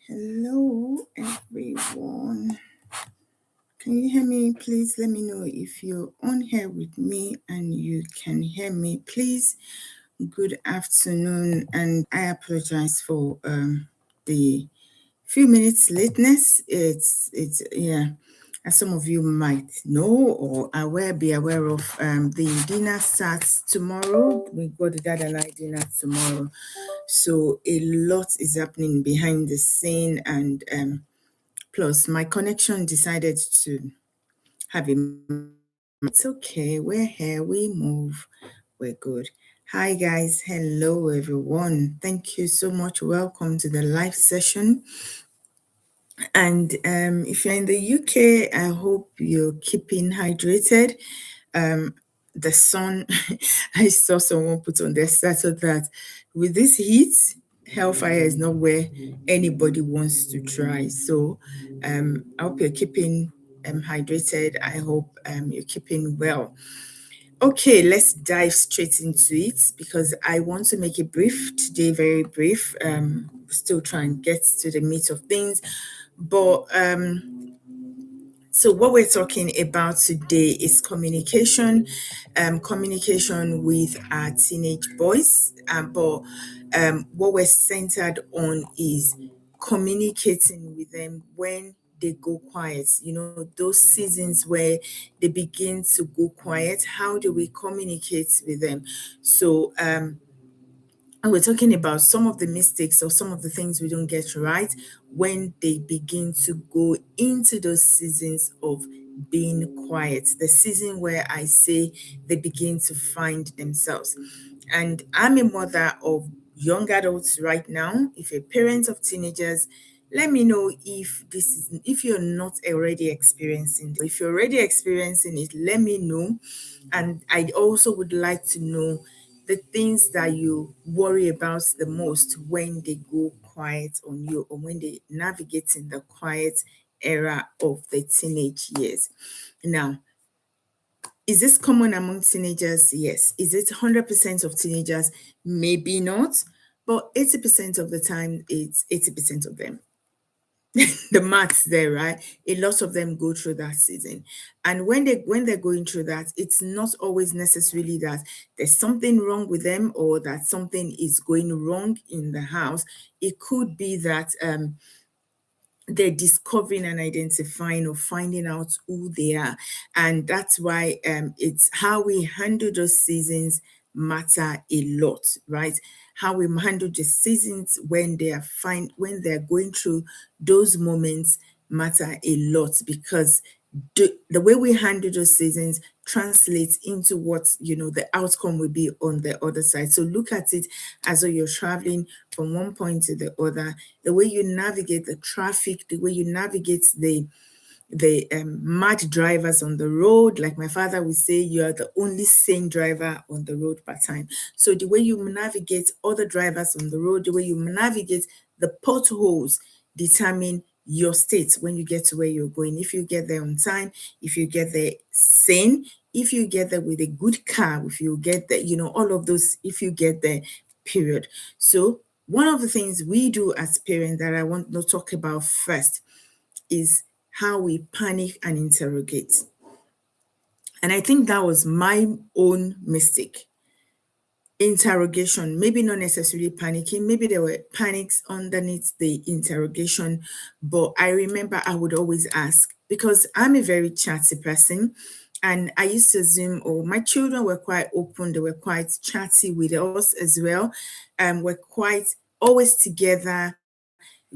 Hello, everyone. Can you hear me? Please let me know if you're on here with me and you can hear me. Please, good afternoon. And I apologize for the few minutes lateness. It's as some of you might know or be aware of, the dinner starts tomorrow. We got the Dad and I dinner tomorrow. So a lot is happening behind the scene, and plus my connection decided to have a. It's okay. We're here. We move. We're good. Hi guys. Hello everyone. Thank you so much. Welcome to the live session. And if you're in the UK, I hope you're keeping hydrated. The sun, I saw someone put on their status that with this heat, hellfire is not where anybody wants to try. So I hope you're keeping hydrated. I hope you're keeping well. Okay, let's dive straight into it because I want to make it brief today, very brief. Still trying to get to the meat of things. But so what we're talking about today is communication, communication with our teenage boys. But what we're centered on is communicating with them when they go quiet. You know, those seasons where they begin to go quiet. How do we communicate with them? So and we're talking about some of the mistakes or some of the things we don't get right when they begin to go into those seasons of being quiet, the season where I say they begin to find themselves. And I'm a mother of young adults right now. If you're a parent of teenagers, let me know if you're not already experiencing. If you're already experiencing it, let me know. And I also would like to know the things that you worry about the most when they go quiet on you or when they navigate in the quiet era of the teenage years. Now, is this common among teenagers? Yes. Is it 100% of teenagers? Maybe not. But 80% of the time, it's 80% of them. The maths there, right? A lot of them go through that season. And when they're going through that, it's not always necessarily that there's something wrong with them or that something is going wrong in the house. It could be that they're discovering and identifying or finding out who they are. And that's why it's how we handle those seasons matter a lot, right? How we handle the seasons when when they're going through those moments matter a lot because the way we handle those seasons translates into what the outcome will be on the other side. So look at it as though you're traveling from one point to the other. The way you navigate the traffic, the way you navigate the mad drivers on the road, like my father would say, you are the only sane driver on the road per time. So the way you navigate other drivers on the road, the way you navigate the potholes determine your state when you get to where you're going. If you get there on time, if you get there sane, if you get there with a good car, if you get there, all of those, if you get there, period. So one of the things we do as parents that I want to talk about first is how we panic and interrogate. And I think that was my own mistake. Interrogation, maybe not necessarily panicking, maybe there were panics underneath the interrogation, but I remember I would always ask because I'm a very chatty person. And I used to assume, my children were quite open, they were quite chatty with us as well, and we're quite always together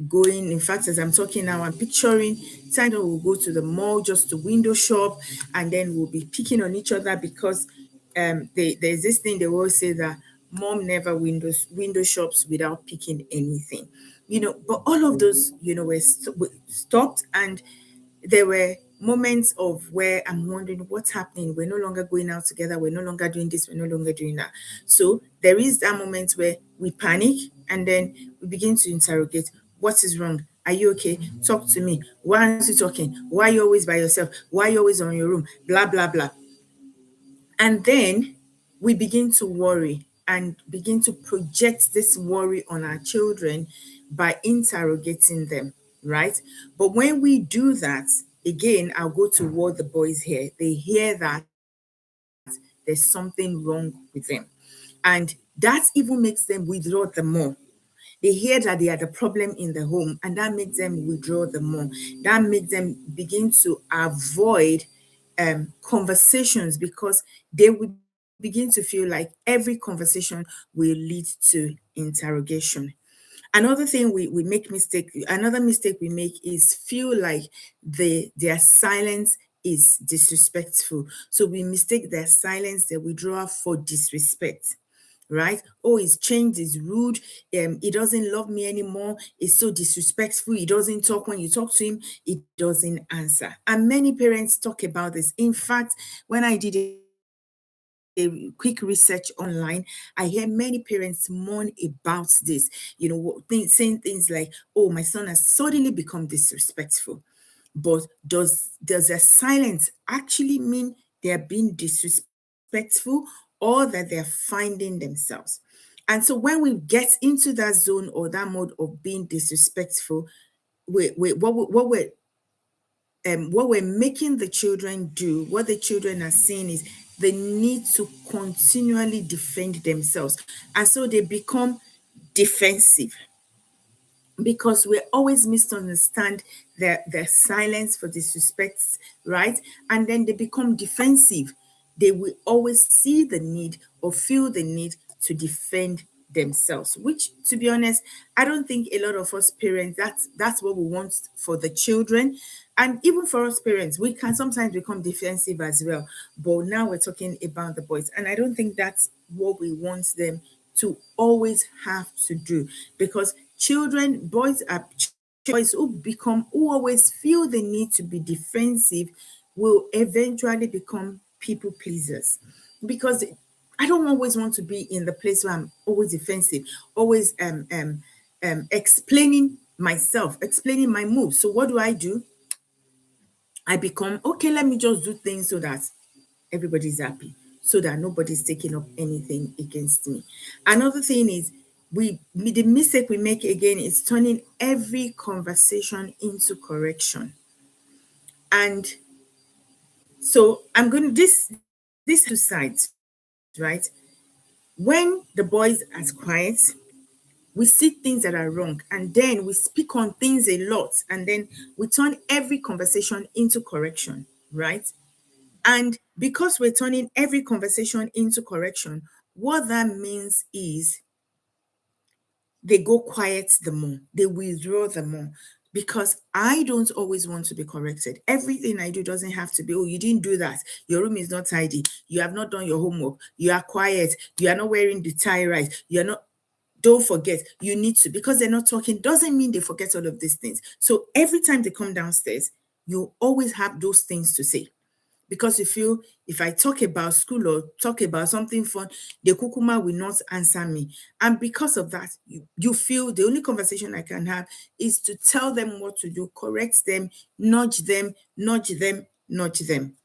going. In fact, as I'm talking now, I'm picturing time we'll go to the mall just to window shop, and then we'll be picking on each other because there's this thing they always say that mom never window shops without picking anything, But all of those, were stopped, and there were moments of where I'm wondering what's happening. We're no longer going out together. We're no longer doing this. We're no longer doing that. So there is that moment where we panic and then we begin to interrogate what is wrong. Are you okay? Talk to me. Why aren't you talking? Why are you always by yourself? Why are you always on your room? Blah, blah, blah. And then we begin to worry and begin to project this worry on our children by interrogating them, right? But when we do that, again, I'll go to what the boys hear. They hear that there's something wrong with them. And that even makes them withdraw the more. They hear that they are the problem in the home, and that makes them withdraw the more. That makes them begin to avoid conversations, because they will begin to feel like every conversation will lead to interrogation. Another thing we make mistake, another mistake we make is feel like their silence is disrespectful. So we mistake their silence, their withdrawal, for disrespect, right? Oh, he's changed, he's rude, he doesn't love me anymore, he's so disrespectful, he doesn't talk. When you talk to him, he doesn't answer. And many parents talk about this. In fact, when I did a quick research online, I hear many parents mourn about this, saying things like, oh, my son has suddenly become disrespectful. But does a silence actually mean they're being disrespectful, or that they're finding themselves? And so when we get into that zone or that mode of being disrespectful, what we're making the children do, what the children are seeing, is the need to continually defend themselves. And so they become defensive, because we always misunderstand their silence for disrespect, right? And then they become defensive. They will always see the need or feel the need to defend themselves, which, to be honest, I don't think a lot of us parents, that's what we want for the children. And even for us parents, we can sometimes become defensive as well. But now we're talking about the boys, and I don't think that's what we want them to always have to do, because children, boys are boys who always feel the need to be defensive, will eventually become people pleasers, because I don't always want to be in the place where I'm always defensive, always explaining myself, explaining my moves. So what do? I become, okay, let me just do things so that everybody's happy, so that nobody's taking up anything against me. Another thing is, the mistake we make again is turning every conversation into correction. And so I'm going to this two sides, right? When the boys are quiet, we see things that are wrong, and then we speak on things a lot, and then we turn every conversation into correction, right? And because we're turning every conversation into correction, what that means is they go quiet the more, they withdraw the more. Because I don't always want to be corrected. Everything I do doesn't have to be, oh, you didn't do that. Your room is not tidy. You have not done your homework. You are quiet. You are not wearing the tie right. You're not. Don't forget, you need to, because they're not talking, doesn't mean they forget all of these things. So every time they come downstairs, you always have those things to say, because you feel, if I talk about school or talk about something fun, the kukuma will not answer me. And because of that, you feel the only conversation I can have is to tell them what to do, correct them, nudge them, nudge them, nudge them.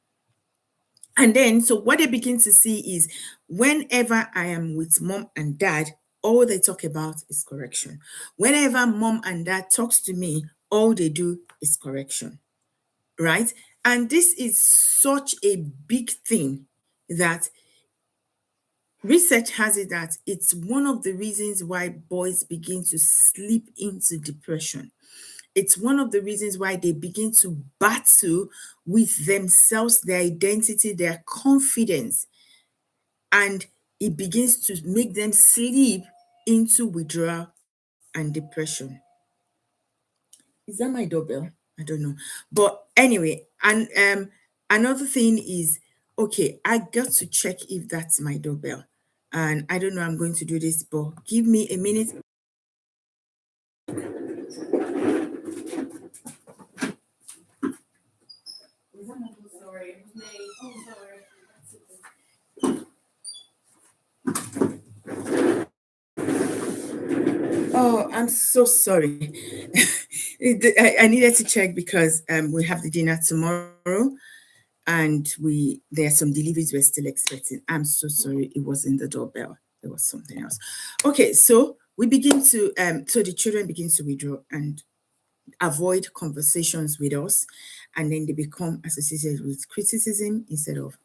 And then, so what they begin to see is, whenever I am with mom and dad, all they talk about is correction. Whenever mom and dad talks to me, all they do is correction, right? And this is such a big thing that research has it that it's one of the reasons why boys begin to slip into depression. It's one of the reasons why they begin to battle with themselves, their identity, their confidence, and it begins to make them slip into withdrawal and depression. Is that my doorbell? I don't know. But anyway, and another thing is, okay, I got to check if that's my doorbell. And I don't know, I'm going to do this, but give me a minute. Sorry. Oh, sorry. Oh, I'm so sorry. I needed to check because we have the dinner tomorrow, and there are some deliveries we're still expecting. I'm so sorry, it wasn't the doorbell. It was something else. Okay, so we begin to so the children begin to withdraw and avoid conversations with us, and then they become associated with criticism instead of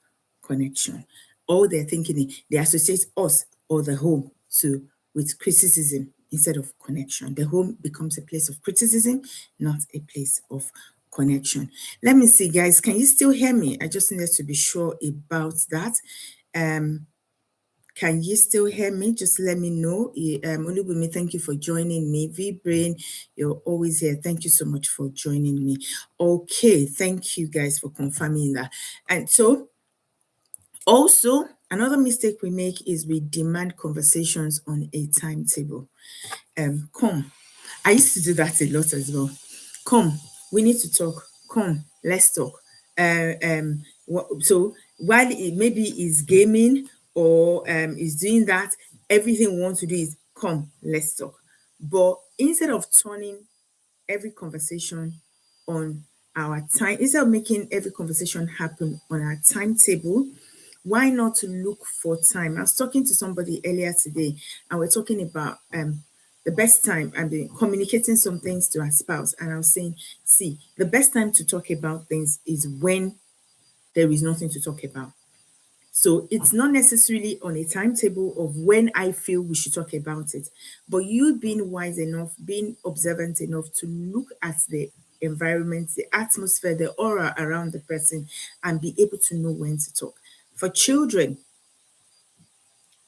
connection. All they're thinking they associate us or the home to with criticism instead of connection. The home becomes a place of criticism, not a place of connection. Let me see, guys. Can you still hear me? I just needed to be sure about that. Um, can you still hear me? Just let me know. Olubumi, thank you for joining me. V-Brain, you're always here. Thank you so much for joining me. Okay, thank you guys for confirming that. And so, also, another mistake we make is we demand conversations on a timetable. Come, I used to do that a lot as well. Come, we need to talk. Come, let's talk. So while it maybe is gaming or is doing that, everything we want to do is come, let's talk. But instead of turning every conversation on our time, instead of making every conversation happen on our timetable, why not to look for time? I was talking to somebody earlier today, and we're talking about the best time and been communicating some things to our spouse. And I was saying, see, the best time to talk about things is when there is nothing to talk about. So it's not necessarily on a timetable of when I feel we should talk about it, but you being wise enough, being observant enough to look at the environment, the atmosphere, the aura around the person, and be able to know when to talk. For children,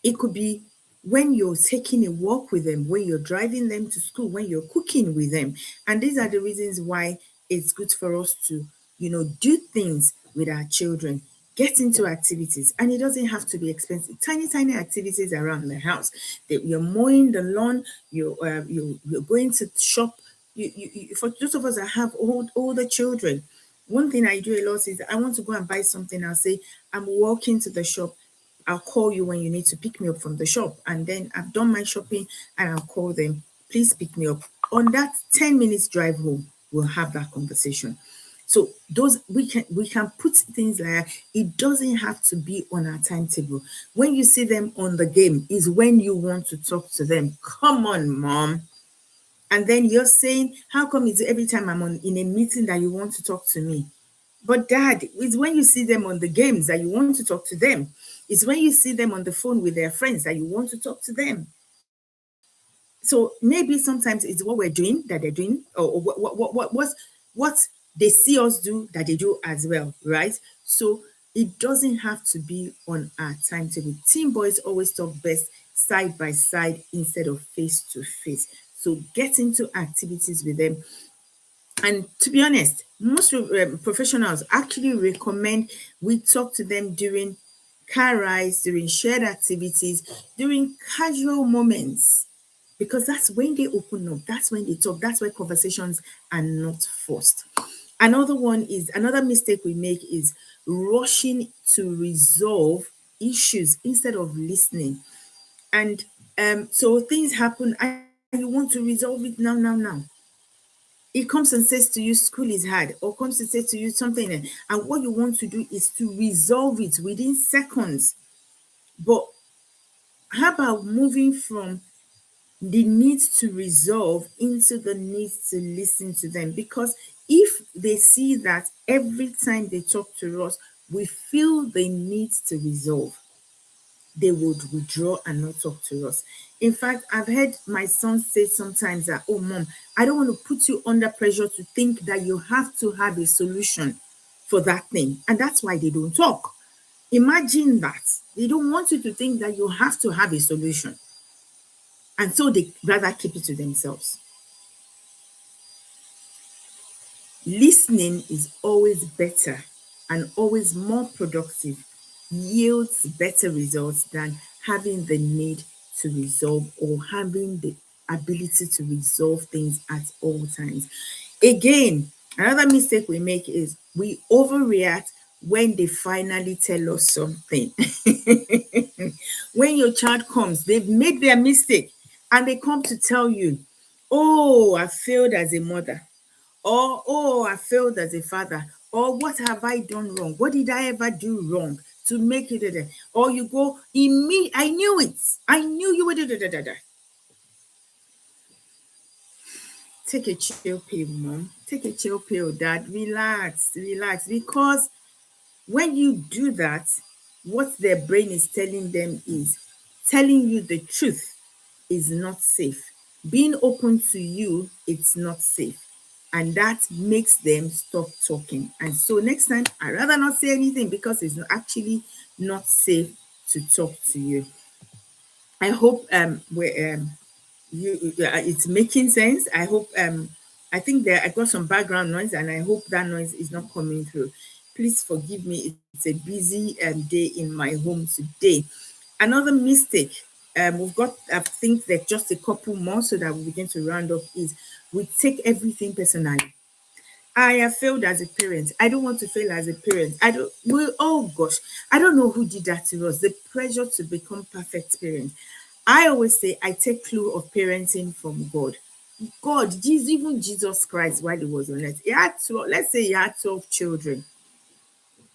it could be when you're taking a walk with them, when you're driving them to school, when you're cooking with them. And these are the reasons why it's good for us to, do things with our children, get into activities. And it doesn't have to be expensive. Tiny, tiny activities around the house. That you're mowing the lawn, you're going to shop. For those of us that have older children, one thing I do a lot is I want to go and buy something. I'll say, I'm walking to the shop. I'll call you when you need to pick me up from the shop. And then I've done my shopping and I'll call them, please pick me up. On that 10 minutes drive home, we'll have that conversation. So those we can put things like it doesn't have to be on our timetable. When you see them on the game is when you want to talk to them. Come on, mom. And then you're saying, how come it's every time I'm in a meeting that you want to talk to me? But dad, it's when you see them on the games that you want to talk to them. It's when you see them on the phone with their friends that you want to talk to them. So maybe sometimes it's what we're doing that they're doing, or what they see us do that they do as well, right? So it doesn't have to be on our timetable. Team boys always talk best side by side instead of face to face. So get into activities with them. And to be honest, most professionals actually recommend we talk to them during car rides, during shared activities, during casual moments, because that's when they open up, that's when they talk, that's where conversations are not forced. Another mistake we make is rushing to resolve issues instead of listening. And so things happen and you want to resolve it now. It comes and says to you school is hard, or comes to say to you something, and what you want to do is to resolve it within seconds. But how about moving from the need to resolve into the need to listen to them? Because if they see that every time they talk to us we feel the need to resolve, they would withdraw and not talk to us. In fact, I've heard my son say sometimes that, oh, mom, I don't want to put you under pressure to think that you have to have a solution for that thing. And that's why they don't talk. Imagine that. They don't want you to think that you have to have a solution. And so they rather keep it to themselves. Listening is always better and always more productive, yields better results than having the need to resolve or having the ability to resolve things at all times. Again, another mistake we make is we overreact when they finally tell us something. When your child comes, they've made their mistake and they come to tell you, oh, I failed as a mother. or oh, I failed as a father, or what have I done wrong? What did I ever do wrong to make it? Or you go, I knew it. I knew you would. Take a chill pill, mom. Take a chill pill, dad. Relax, relax. Because when you do that, what their brain is telling them is telling you the truth is not safe. Being open to you, it's not safe. And that makes them stop talking. And so next time, I rather not say anything because it's actually not safe to talk to you. I hope it's making sense. I hope I think that I got some background noise and I hope that noise is not coming through. Please forgive me. It's a busy day in my home today. Another mistake, we've got, I think that just a couple more so that we begin to round up, is we take everything personally. I have failed as a parent. I don't want to fail as a parent. Oh gosh, I don't know who did that to us. The pressure to become perfect parents. I always say I take clue of parenting from God. God, Jesus, even Jesus Christ, while he was on earth, he had 12, let's say he had 12 children.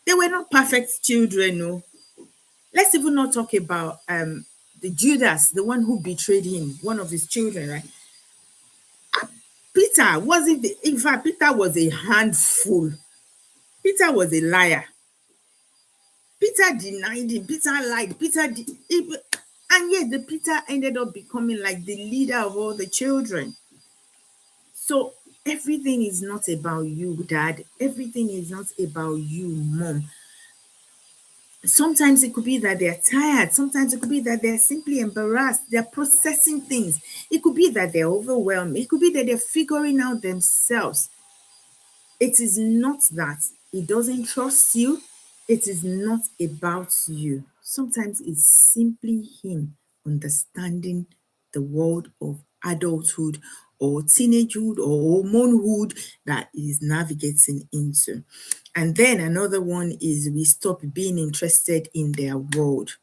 They were not perfect children, no. Let's even not talk about the Judas, the one who betrayed him, one of his children, right? Peter wasn't, in fact, Peter was a handful. Peter was a liar. Peter denied him. Peter lied. And yet the Peter ended up becoming like the leader of all the children. So everything is not about you, dad. Everything is not about you, mom. Sometimes it could be that they're tired. Sometimes it could be that they're simply embarrassed. They're processing things. It could be that they're overwhelmed. It could be that they're figuring out themselves. It is not that he doesn't trust you. It is not about you. Sometimes it's simply him understanding the world of adulthood or teenagehood or hormonehood that he's navigating into. And then another one is we stop being interested in their world.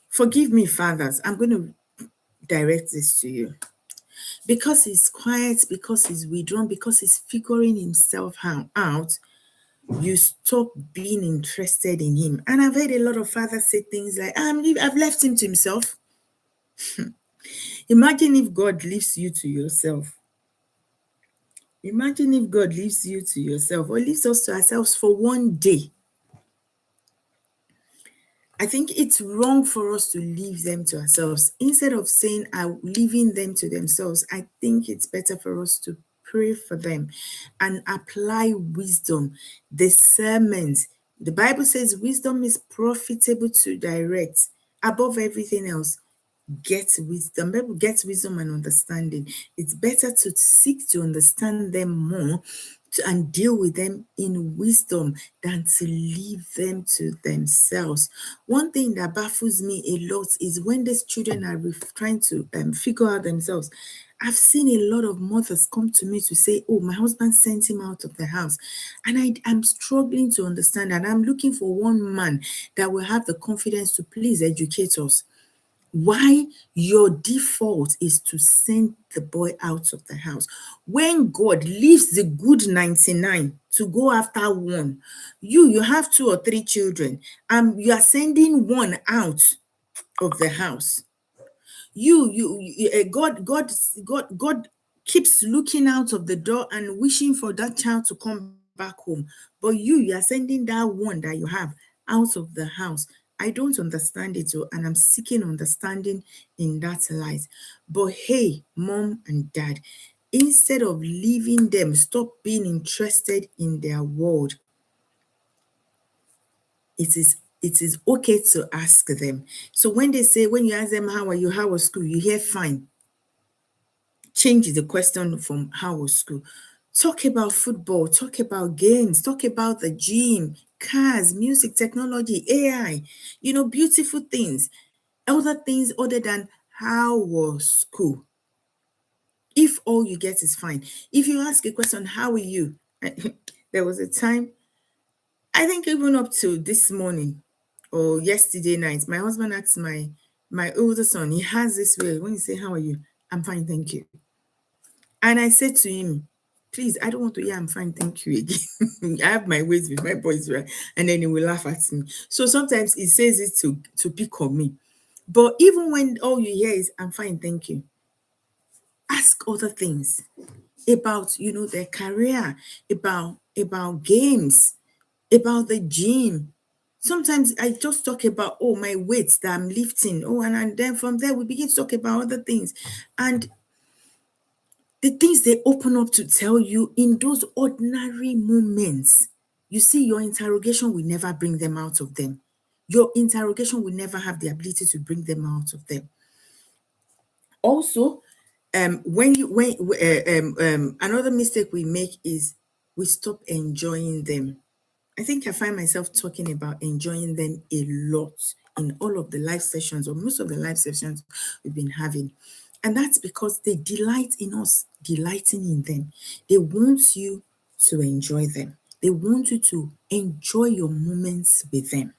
Forgive me, fathers. I'm going to direct this to you. Because he's quiet, because he's withdrawn, because he's figuring himself out, you stop being interested in him. And I've heard a lot of fathers say things like, I've left him to himself. Imagine if God leaves you to yourself. Imagine if God leaves you to yourself or leaves us to ourselves for one day. I think it's wrong for us to leave them to ourselves. Instead of saying leaving them to themselves, I think it's better for us to pray for them and apply wisdom, discernment. The Bible says wisdom is profitable to direct above everything else. Get wisdom. Bible gets wisdom and understanding. It's better to seek to understand them more and deal with them in wisdom than to leave them to themselves. One thing that baffles me a lot is when these children are trying to figure out themselves. I've seen a lot of mothers come to me to say, oh, my husband sent him out of the house. And I'm struggling to understand, and I'm looking for one man that will have the confidence to please educate us. Why your default is to send the boy out of the house. When God leaves the good 99 to go after one, you have 2 or 3 children, and you are sending one out of the house. God keeps looking out of the door and wishing for that child to come back home. But you are sending that one that you have out of the house. I don't understand it, and I'm seeking understanding in that light. But hey, mom and dad, instead of leaving them, stop being interested in their world. It is okay to ask them. So when you ask them, how are you, how was school, you hear fine. Change the question from how was school. Talk about football, talk about games, talk about the gym, cars, music, technology, AI, beautiful things, other things other than how was school. If all you get is fine. If you ask a question, how are you? There was a time, I think even up to this morning or yesterday night, my husband asked my older son, he has this way, when you say, how are you? I'm fine, thank you. And I said to him, Please, I don't want to hear I'm fine, thank you again. I have my ways with my boys, right? And then he will laugh at me. So sometimes he says it to pick on me. But even when all you hear is I'm fine, thank you, ask other things about, their career, about games, about the gym. Sometimes I just talk about, oh, my weights that I'm lifting. Oh, and then from there we begin to talk about other things. And the things they open up to tell you in those ordinary moments, you see, your interrogation will never bring them out of them. Your interrogation will never have the ability to bring them out of them. Also, when another mistake we make is we stop enjoying them. I think I find myself talking about enjoying them a lot in all of the live sessions, or most of the live sessions we've been having. And that's because they delight in us, delighting in them. They want you to enjoy them. They want you to enjoy your moments with them.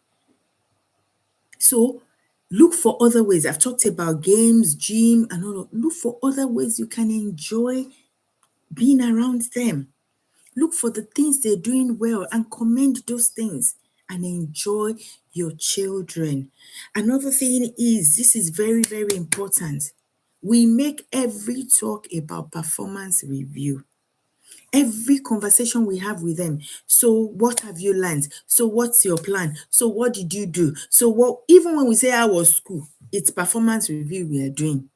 So look for other ways. I've talked about games, gym, and all of. Look for other ways you can enjoy being around them. Look for the things they're doing well and commend those things and enjoy your children. Another thing is, this is very, very important. We make every talk about performance review. Every conversation we have with them. So what have you learned? So what's your plan? So what did you do? So what, even when we say I was school, it's performance review we are doing.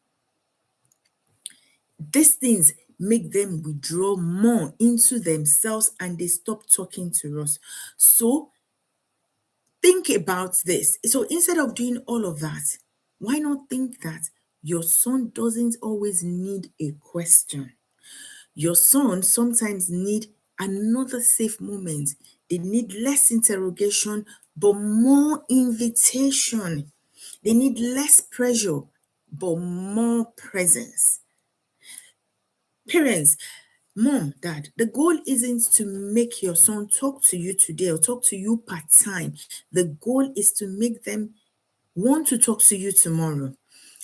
These things make them withdraw more into themselves and they stop talking to us. So think about this. So instead of doing all of that, why not think that your son doesn't always need a question? Your son sometimes need another safe moment. They need less interrogation, but more invitation. They need less pressure, but more presence. Parents, mom, dad, the goal isn't to make your son talk to you today or talk to you part-time. The goal is to make them want to talk to you tomorrow.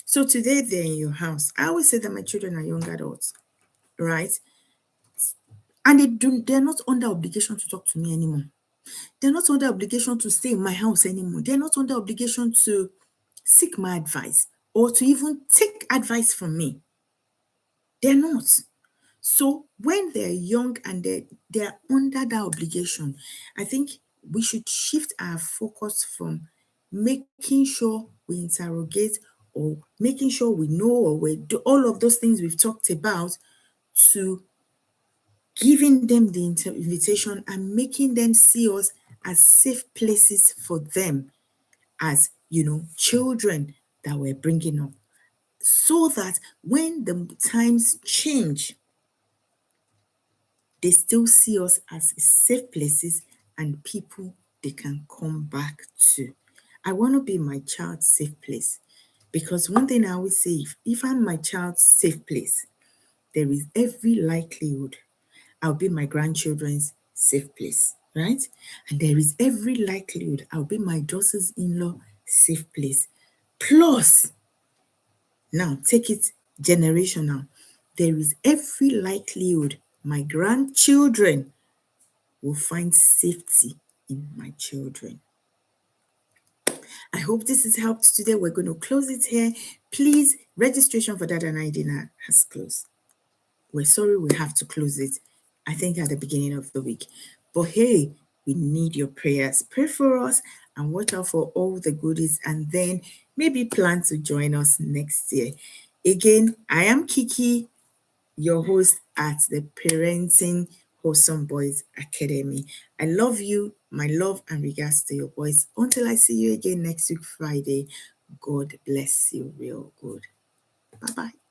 So today they're in your house. I always say that my children are young adults, right? And they're not under obligation to talk to me anymore. They're not under obligation to stay in my house anymore. They're not under obligation to seek my advice or to even take advice from me. They're not. So when they're young and they're under that obligation, I think we should shift our focus from making sure we interrogate or making sure we know or we do all of those things we've talked about to giving them the invitation and making them see us as safe places for them, as children that we're bringing up, so that when the times change, they still see us as safe places and people they can come back to. I want to be my child's safe place, because one thing I always say, if I'm my child's safe place, there is every likelihood I'll be my grandchildren's safe place, right? And there is every likelihood I'll be my daughters-in-law safe place. Plus, now take it generational. There is every likelihood my grandchildren will find safety in my children. I hope this has helped today. We're going to close it here. Please, registration for Dada Night Dinner has closed. We're sorry we have to close it, I think, at the beginning of the week. But hey, we need your prayers. Pray for us and watch out for all the goodies, and then maybe plan to join us next year. Again, I am Kiki, your host at the Parenting Wholesome Boys Academy. I love you. My love and regards to your boys. Until I see you again next week, Friday, God bless you real good. Bye-bye.